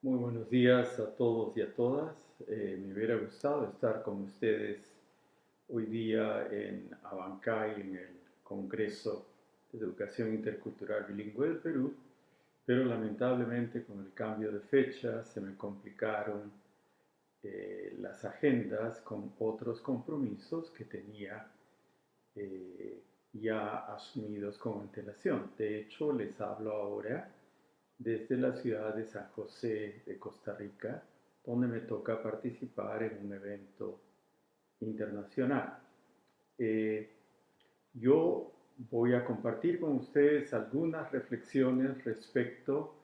Muy buenos días a todos y a todas. Me hubiera gustado estar con ustedes hoy día en Abancay, en el Congreso de Educación Intercultural Bilingüe del Perú, pero lamentablemente con el cambio de fecha se me complicaron las agendas con otros compromisos que tenía ya asumidos con antelación. De hecho, les hablo ahora desde la ciudad de San José de Costa Rica, donde me toca participar en un evento internacional. Eh, yo voy a compartir con ustedes algunas reflexiones respecto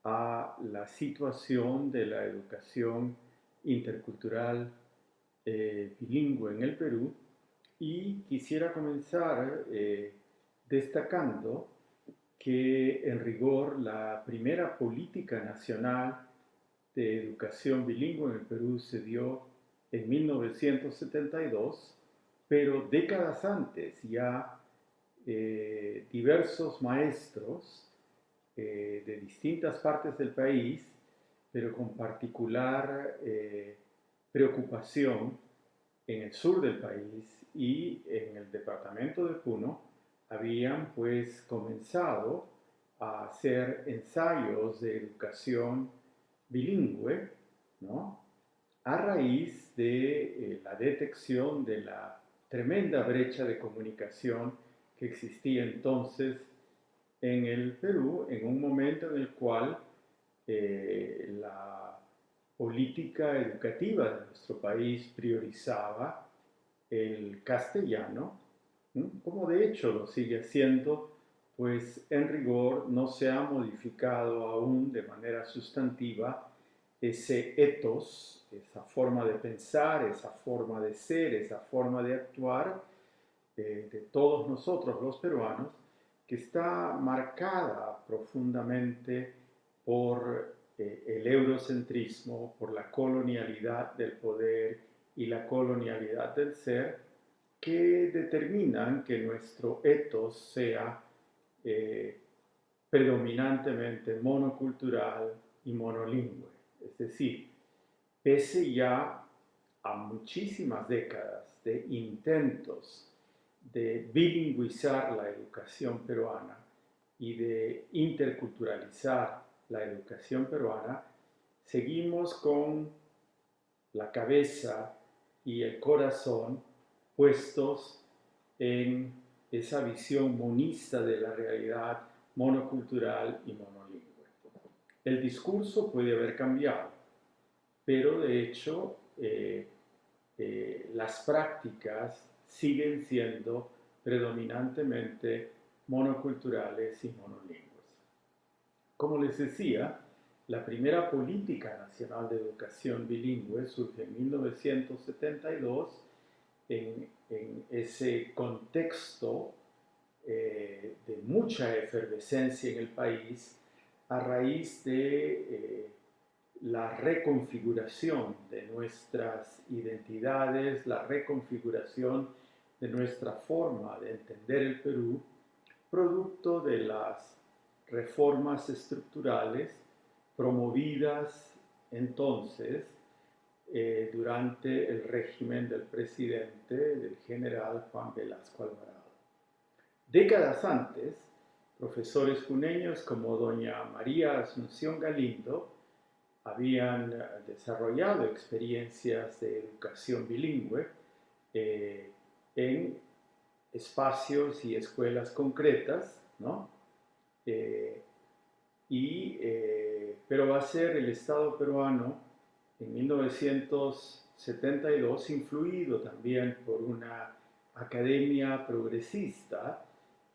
a la situación de la educación intercultural bilingüe en el Perú, y quisiera comenzar destacando que en rigor la primera política nacional de educación bilingüe en el Perú se dio en 1972, pero décadas antes ya diversos maestros de distintas partes del país, pero con particular preocupación en el sur del país y en el departamento de Puno, habían pues comenzado a hacer ensayos de educación bilingüe, ¿no? A raíz de la detección de la tremenda brecha de comunicación que existía entonces en el Perú, en un momento en el cual la política educativa de nuestro país priorizaba el castellano, como de hecho lo sigue haciendo, pues en rigor no se ha modificado aún de manera sustantiva ese ethos, esa forma de pensar, esa forma de ser, esa forma de actuar de todos nosotros los peruanos, que está marcada profundamente por el eurocentrismo, por la colonialidad del poder y la colonialidad del ser, que determinan que nuestro ethos sea eh, predominantemente monocultural y monolingüe. Es decir, pese ya a muchísimas décadas de intentos de bilingüizar la educación peruana y de interculturalizar la educación peruana, seguimos con la cabeza y el corazón puestos en esa visión monista de la realidad monocultural y monolingüe. El discurso puede haber cambiado, pero de hecho las prácticas siguen siendo predominantemente monoculturales y monolingües. Como les decía, la primera política nacional de educación bilingüe surge en 1972 en ese contexto de mucha efervescencia en el país a raíz de la reconfiguración de nuestras identidades, la reconfiguración de nuestra forma de entender el Perú, producto de las reformas estructurales promovidas entonces durante el régimen del presidente, del general Juan Velasco Alvarado. Décadas antes, profesores puneños como doña María Asunción Galindo habían desarrollado experiencias de educación bilingüe eh, en espacios y escuelas concretas, ¿no? Eh, pero va a ser el Estado peruano en 1972, influido también por una academia progresista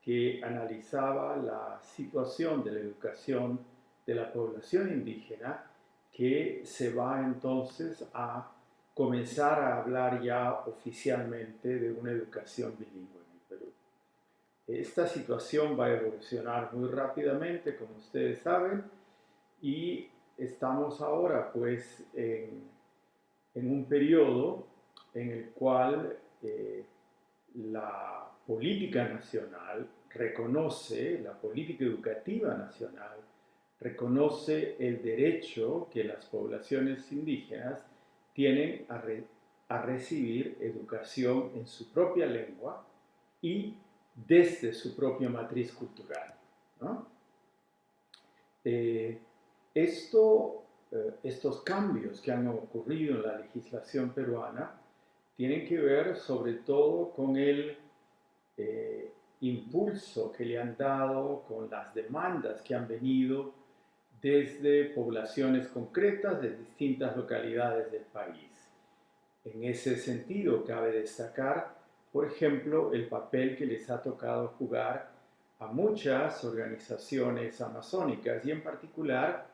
que analizaba la situación de la educación de la población indígena, que se va entonces a comenzar a hablar ya oficialmente de una educación bilingüe en el Perú. Esta situación va a evolucionar muy rápidamente, como ustedes saben, y estamos ahora pues en un periodo en el cual la política nacional reconoce, la política educativa nacional reconoce el derecho que las poblaciones indígenas tienen a recibir educación en su propia lengua y desde su propia matriz cultural, ¿no? Eh, esto, estos cambios que han ocurrido en la legislación peruana tienen que ver sobre todo con el impulso que le han dado, con las demandas que han venido desde poblaciones concretas de distintas localidades del país. En ese sentido, cabe destacar, por ejemplo, el papel que les ha tocado jugar a muchas organizaciones amazónicas y en particular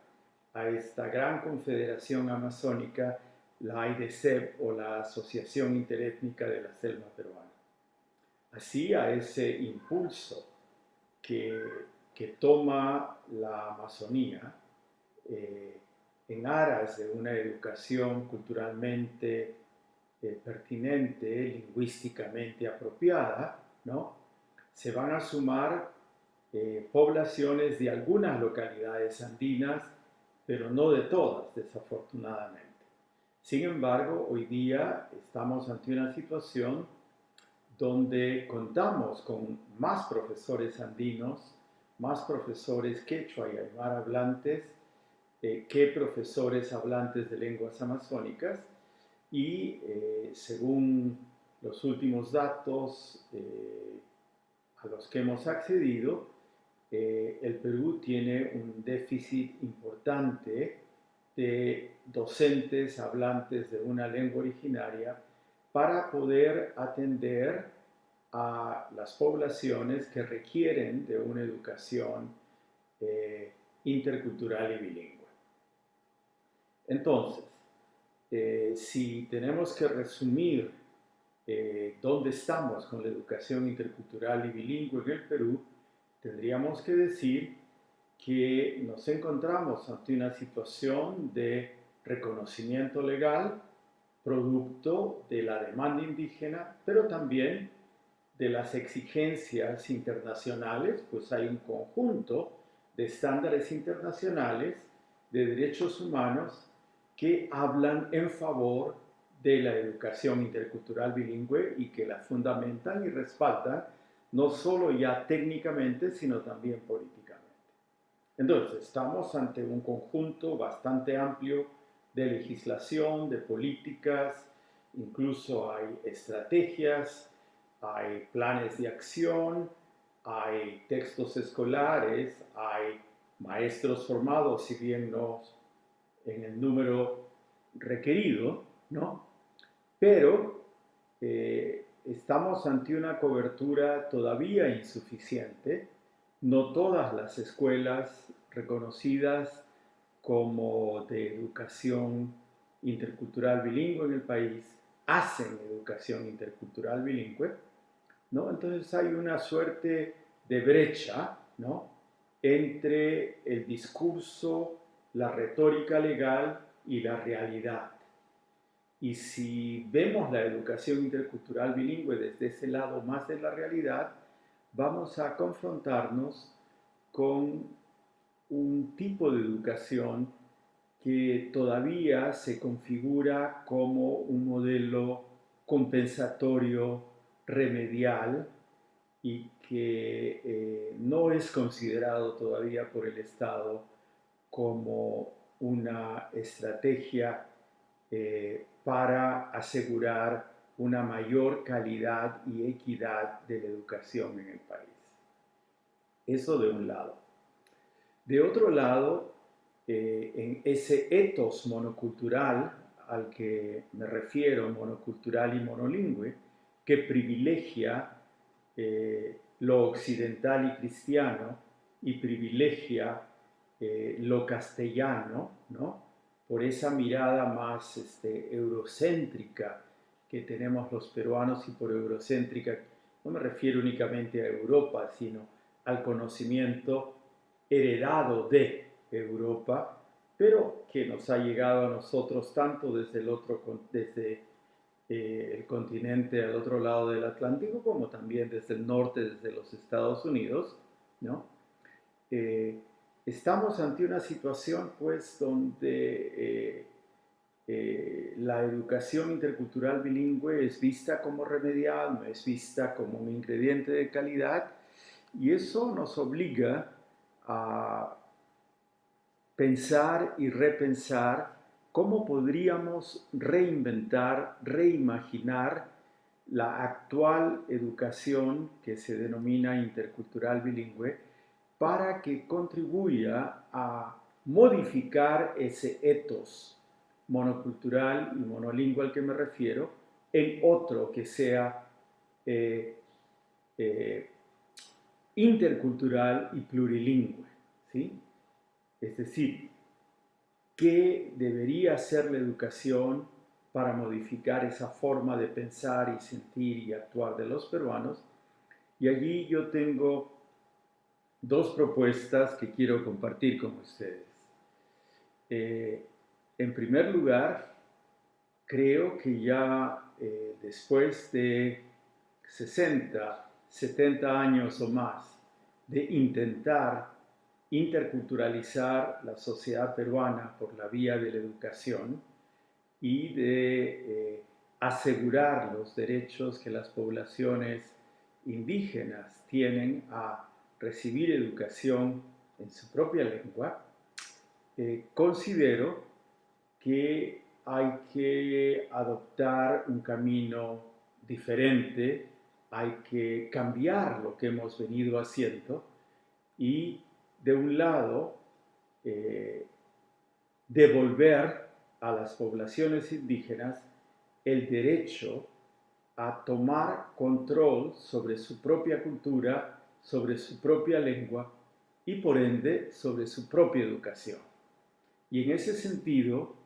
a esta gran confederación amazónica, la AIDESEP o la Asociación Interétnica de la Selva Peruana. Así, a ese impulso que toma la Amazonía en aras de una educación culturalmente pertinente, lingüísticamente apropiada, ¿no? Se van a sumar poblaciones de algunas localidades andinas, pero no de todas, desafortunadamente. Sin embargo, hoy día estamos ante una situación donde contamos con más profesores andinos, más profesores quechua y aymara hablantes que profesores hablantes de lenguas amazónicas y según los últimos datos a los que hemos accedido, el Perú tiene un déficit importante de docentes hablantes de una lengua originaria para poder atender a las poblaciones que requieren de una educación intercultural y bilingüe. Entonces, si tenemos que resumir dónde estamos con la educación intercultural y bilingüe en el Perú, tendríamos que decir que nos encontramos ante una situación de reconocimiento legal, producto de la demanda indígena, pero también de las exigencias internacionales, pues hay un conjunto de estándares internacionales de derechos humanos que hablan en favor de la educación intercultural bilingüe y que la fundamentan y respaldan no solo ya técnicamente, sino también políticamente. Entonces, estamos ante un conjunto bastante amplio de legislación, de políticas, incluso hay estrategias, hay planes de acción, hay textos escolares, hay maestros formados, si bien no en el número requerido, ¿no? Pero estamos ante una cobertura todavía insuficiente. No todas las escuelas reconocidas como de educación intercultural bilingüe en el país hacen educación intercultural bilingüe, ¿no? Entonces hay una suerte de brecha, ¿no?, entre el discurso, la retórica legal y la realidad. Y si vemos la educación intercultural bilingüe desde ese lado más de la realidad, vamos a confrontarnos con un tipo de educación que todavía se configura como un modelo compensatorio, remedial, y que no es considerado todavía por el Estado como una estrategia para asegurar una mayor calidad y equidad de la educación en el país. Eso de un lado. De otro lado, en ese ethos monocultural al que me refiero, monocultural y monolingüe, que privilegia lo occidental y cristiano y privilegia lo castellano, ¿no?, por esa mirada más eurocéntrica que tenemos los peruanos, y por eurocéntrica no me refiero únicamente a Europa, sino al conocimiento heredado de Europa, pero que nos ha llegado a nosotros tanto desde el continente al otro lado del Atlántico, como también desde el norte, desde los Estados Unidos, ¿no? estamos ante una situación pues donde la educación intercultural bilingüe es vista como remedial, no es vista como un ingrediente de calidad, y eso nos obliga a pensar y repensar cómo podríamos reinventar, reimaginar la actual educación que se denomina intercultural bilingüe para que contribuya a modificar ese ethos monocultural y monolingüe al que me refiero en otro que sea eh, eh, intercultural y plurilingüe, ¿sí? Es decir, ¿qué debería ser la educación para modificar esa forma de pensar y sentir y actuar de los peruanos? Y allí yo tengo dos propuestas que quiero compartir con ustedes. En primer lugar, creo que ya después de 60, 70 años o más de intentar interculturalizar la sociedad peruana por la vía de la educación y de asegurar los derechos que las poblaciones indígenas tienen a recibir educación en su propia lengua, considero que hay que adoptar un camino diferente, hay que cambiar lo que hemos venido haciendo y, de un lado, eh, devolver a las poblaciones indígenas el derecho a tomar control sobre su propia cultura, sobre su propia lengua y, por ende, sobre su propia educación. Y en ese sentido,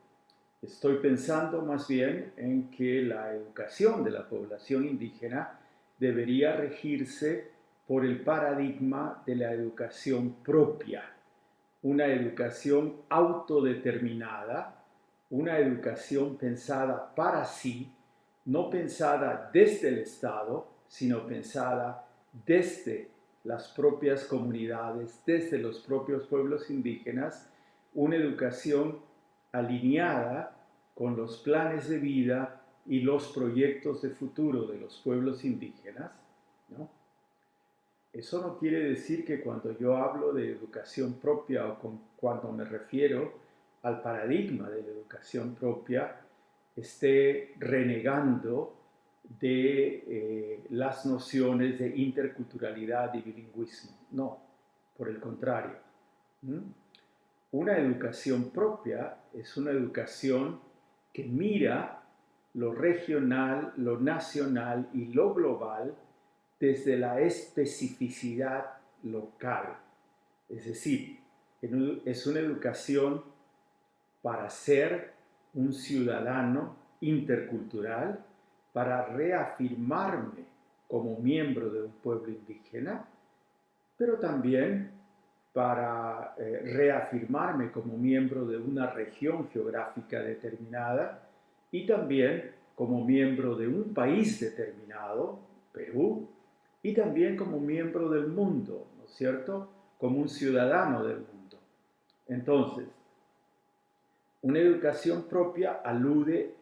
estoy pensando más bien en que la educación de la población indígena debería regirse por el paradigma de la educación propia, una educación autodeterminada, una educación pensada para sí, no pensada desde el Estado, sino pensada desde las propias comunidades, desde los propios pueblos indígenas, una educación alineada con los planes de vida y los proyectos de futuro de los pueblos indígenas, ¿no? Eso no quiere decir que cuando yo hablo de educación propia o cuando me refiero al paradigma de la educación propia, esté renegando de las nociones de interculturalidad y bilingüismo. No, por el contrario. ¿Mm? Una educación propia es una educación que mira lo regional, lo nacional y lo global desde la especificidad local. Es decir, es una educación para ser un ciudadano intercultural, para reafirmarme como miembro de un pueblo indígena, pero también para reafirmarme como miembro de una región geográfica determinada y también como miembro de un país determinado, Perú, y también como miembro del mundo, ¿no es cierto? Como un ciudadano del mundo. Entonces, una educación propia alude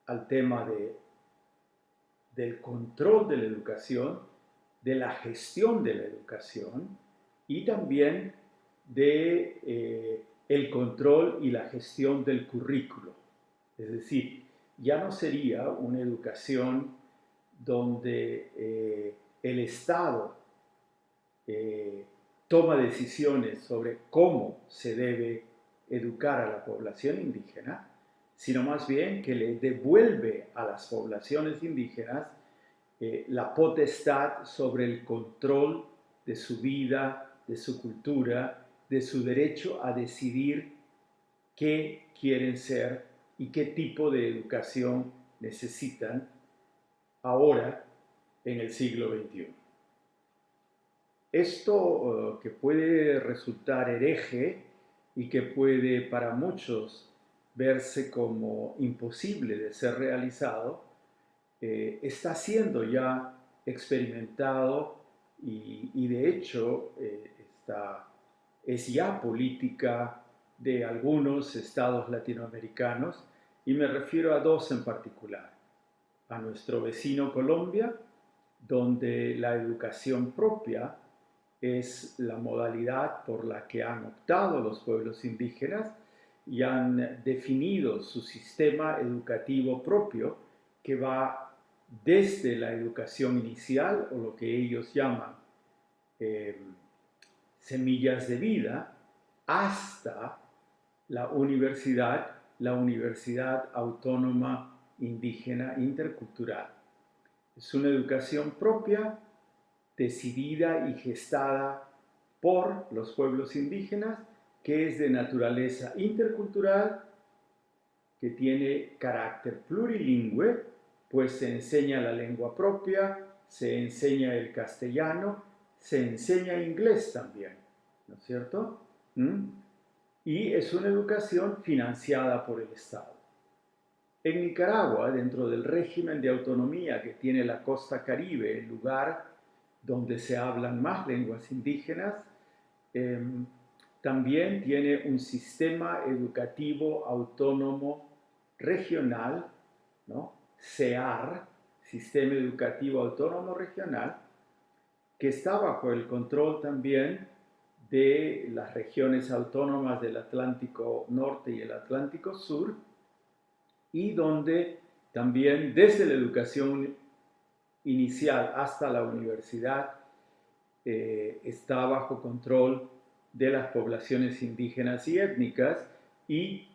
al tema del control de la educación, de la gestión de la educación y también de el control y la gestión del currículo. Es decir, ya no sería una educación donde el Estado eh, toma decisiones sobre cómo se debe educar a la población indígena, sino más bien que le devuelve a las poblaciones indígenas la potestad sobre el control de su vida, de su cultura, de su derecho a decidir qué quieren ser y qué tipo de educación necesitan ahora en el siglo XXI. Esto que puede resultar hereje y que puede para muchos verse como imposible de ser realizado, está siendo ya experimentado y de hecho está es ya política de algunos estados latinoamericanos, y me refiero a dos en particular: a nuestro vecino Colombia, donde la educación propia es la modalidad por la que han optado los pueblos indígenas y han definido su sistema educativo propio, que va desde la educación inicial, o lo que ellos llaman eh, semillas de vida, hasta la Universidad Autónoma Indígena Intercultural. Es una educación propia, decidida y gestada por los pueblos indígenas, que es de naturaleza intercultural, que tiene carácter plurilingüe, pues se enseña la lengua propia, se enseña el castellano, se enseña inglés también, ¿no es cierto? Y es una educación financiada por el Estado. En Nicaragua, dentro del régimen de autonomía que tiene la costa Caribe, el lugar donde se hablan más lenguas indígenas, también tiene un sistema educativo autónomo regional, ¿no? SEAR, Sistema Educativo Autónomo Regional, que está bajo el control también de las regiones autónomas del Atlántico Norte y el Atlántico Sur, y donde también desde la educación inicial hasta la universidad está bajo control de las poblaciones indígenas y étnicas, y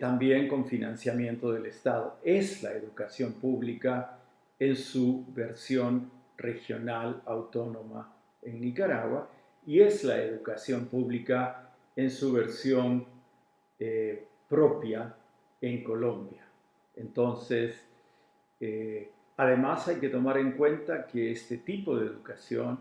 también con financiamiento del Estado. Es la educación pública en su versión regional autónoma en Nicaragua, y es la educación pública en su versión propia en Colombia. Entonces, además hay que tomar en cuenta que este tipo de educación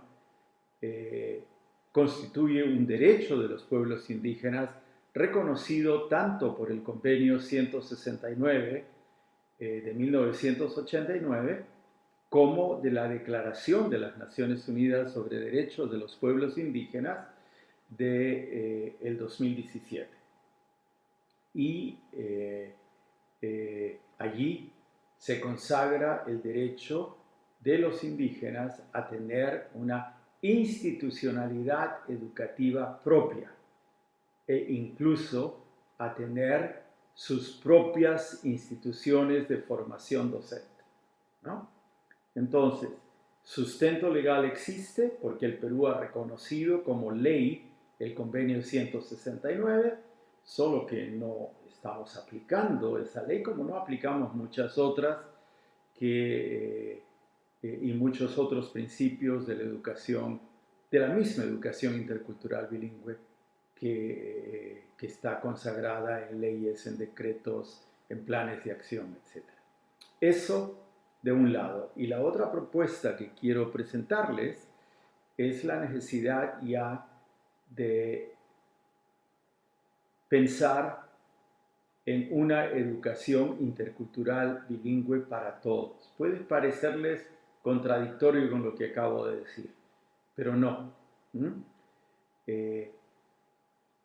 constituye un derecho de los pueblos indígenas, reconocido tanto por el Convenio 169 de 1989 como de la Declaración de las Naciones Unidas sobre Derechos de los Pueblos Indígenas de el 2017. Y allí se consagra el derecho de los indígenas a tener una institucionalidad educativa propia, e incluso a tener sus propias instituciones de formación docente, ¿no? Entonces, sustento legal existe porque el Perú ha reconocido como ley el Convenio 169, solo que no estamos aplicando esa ley, como no aplicamos muchas otras y muchos otros principios de la educación, de la misma educación intercultural bilingüe, que está consagrada en leyes, en decretos, en planes de acción, etc. Eso de un lado. Y la otra propuesta que quiero presentarles es la necesidad ya de pensar en una educación intercultural bilingüe para todos. Puede parecerles contradictorio con lo que acabo de decir, pero no.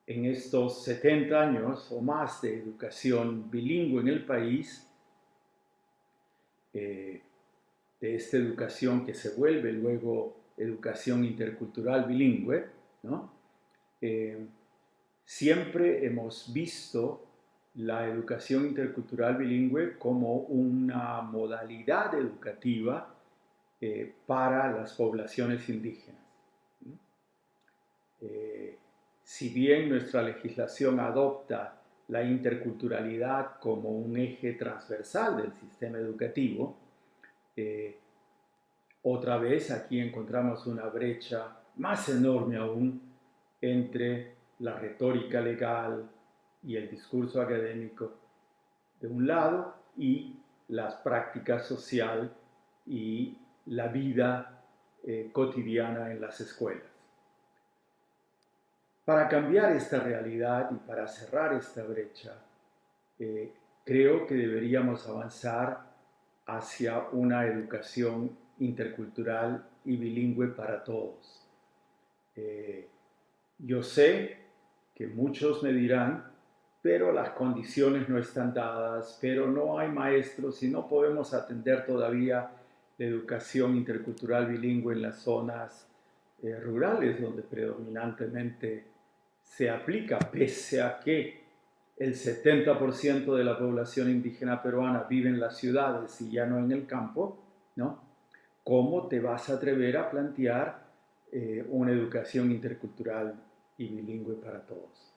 En estos 70 años o más de educación bilingüe en el país, de esta educación que se vuelve luego educación intercultural bilingüe, ¿no? Siempre hemos visto la educación intercultural bilingüe como una modalidad educativa para las poblaciones indígenas. Si bien nuestra legislación adopta la interculturalidad como un eje transversal del sistema educativo, otra vez aquí encontramos una brecha más enorme aún entre la retórica legal y el discurso académico de un lado, y las prácticas social y la vida cotidiana en las escuelas. Para cambiar esta realidad y para cerrar esta brecha, creo que deberíamos avanzar hacia una educación intercultural y bilingüe para todos. Yo sé que muchos me dirán, pero las condiciones no están dadas, pero no hay maestros y no podemos atender todavía la educación intercultural bilingüe en las zonas rurales donde predominantemente se aplica, pese a que el 70% de la población indígena peruana vive en las ciudades y ya no en el campo, ¿no? ¿Cómo te vas a atrever a plantear una educación intercultural y bilingüe para todos?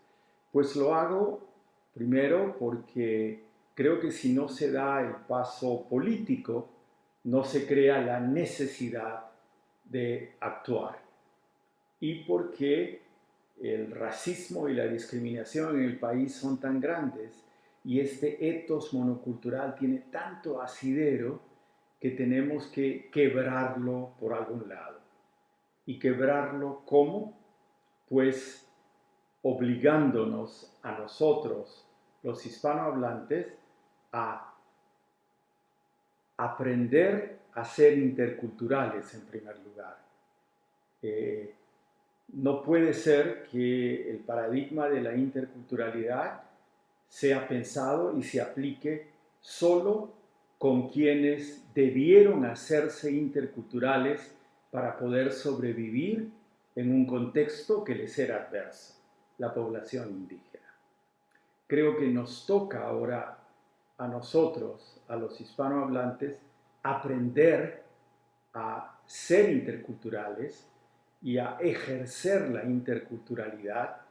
Pues lo hago primero porque creo que si no se da el paso político, no se crea la necesidad de actuar. Y porque el racismo y la discriminación en el país son tan grandes y este etos monocultural tiene tanto asidero que tenemos que quebrarlo por algún lado. ¿Y quebrarlo cómo? Pues obligándonos a nosotros, los hispanohablantes, a aprender a ser interculturales en primer lugar. No puede ser que el paradigma de la interculturalidad sea pensado y se aplique solo con quienes debieron hacerse interculturales para poder sobrevivir en un contexto que les era adverso, la población indígena. Creo que nos toca ahora a nosotros, a los hispanohablantes, aprender a ser interculturales y a ejercer la interculturalidad,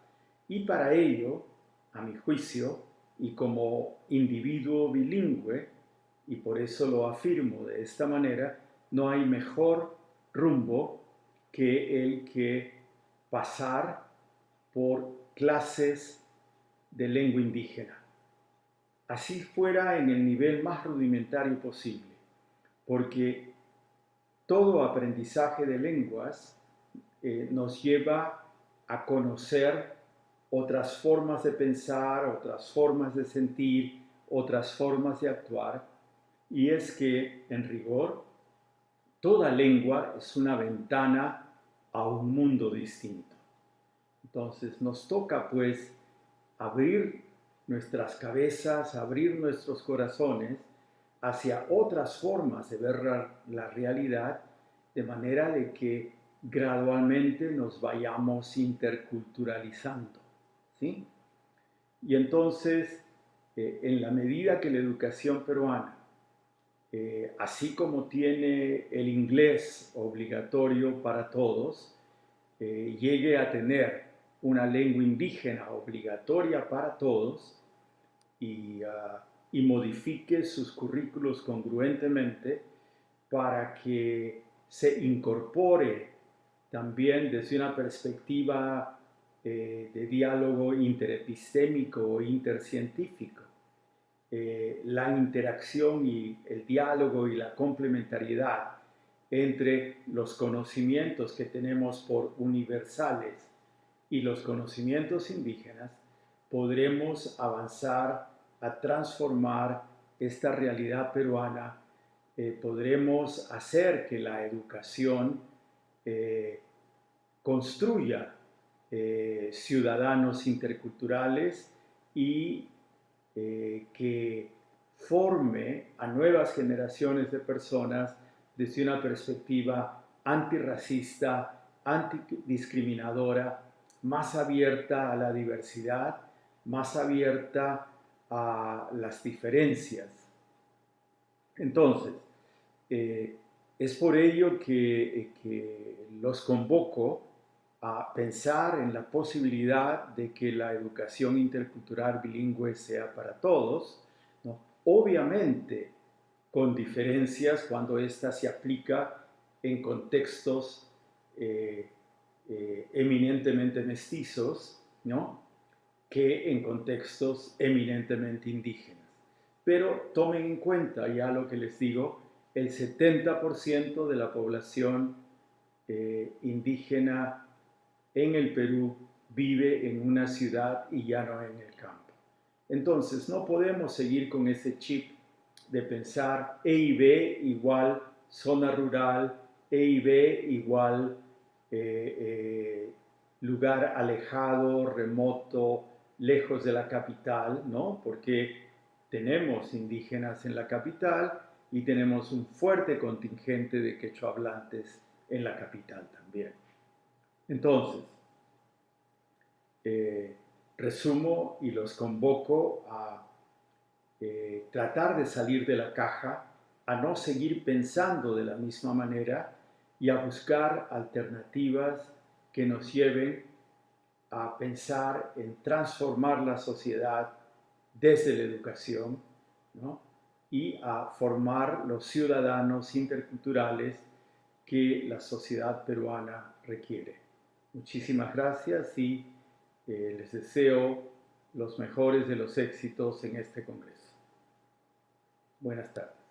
y para ello, a mi juicio, y como individuo bilingüe, y por eso lo afirmo de esta manera, no hay mejor rumbo que el que pasar por clases de lengua indígena. Así fuera en el nivel más rudimentario posible, porque todo aprendizaje de lenguas nos lleva a conocer otras formas de pensar, otras formas de sentir, otras formas de actuar, y es que, en rigor, toda lengua es una ventana a un mundo distinto. Entonces nos toca pues abrir nuestras cabezas, abrir nuestros corazones hacia otras formas de ver la realidad, de manera de que gradualmente nos vayamos interculturalizando, ¿sí? Y entonces, en la medida que la educación peruana, así como tiene el inglés obligatorio para todos, llegue a tener una lengua indígena obligatoria para todos y modifique sus currículos congruentemente para que se incorpore también desde una perspectiva de diálogo interepistémico o intercientífico. La interacción y el diálogo y la complementariedad entre los conocimientos que tenemos por universales y los conocimientos indígenas, podremos avanzar a transformar esta realidad peruana, podremos hacer que la educación construya ciudadanos interculturales y que forme a nuevas generaciones de personas desde una perspectiva antirracista, antidiscriminadora, más abierta a la diversidad, más abierta a las diferencias. Entonces, es por ello que los convoco a pensar en la posibilidad de que la educación intercultural bilingüe sea para todos, ¿no? Obviamente con diferencias cuando ésta se aplica en contextos eminentemente mestizos, ¿no? Que en contextos eminentemente indígenas. Pero tomen en cuenta ya lo que les digo, el 70% de la población indígena en el Perú vive en una ciudad y ya no en el campo. Entonces, no podemos seguir con ese chip de pensar E y B igual zona rural, E y B igual lugar alejado, remoto, lejos de la capital, ¿no? Porque tenemos indígenas en la capital y tenemos un fuerte contingente de quechohablantes en la capital también. Entonces, resumo y los convoco a tratar de salir de la caja, a no seguir pensando de la misma manera y a buscar alternativas que nos lleven a pensar en transformar la sociedad desde la educación, ¿no? Y a formar los ciudadanos interculturales que la sociedad peruana requiere. Muchísimas gracias y les deseo los mejores de los éxitos en este congreso. Buenas tardes.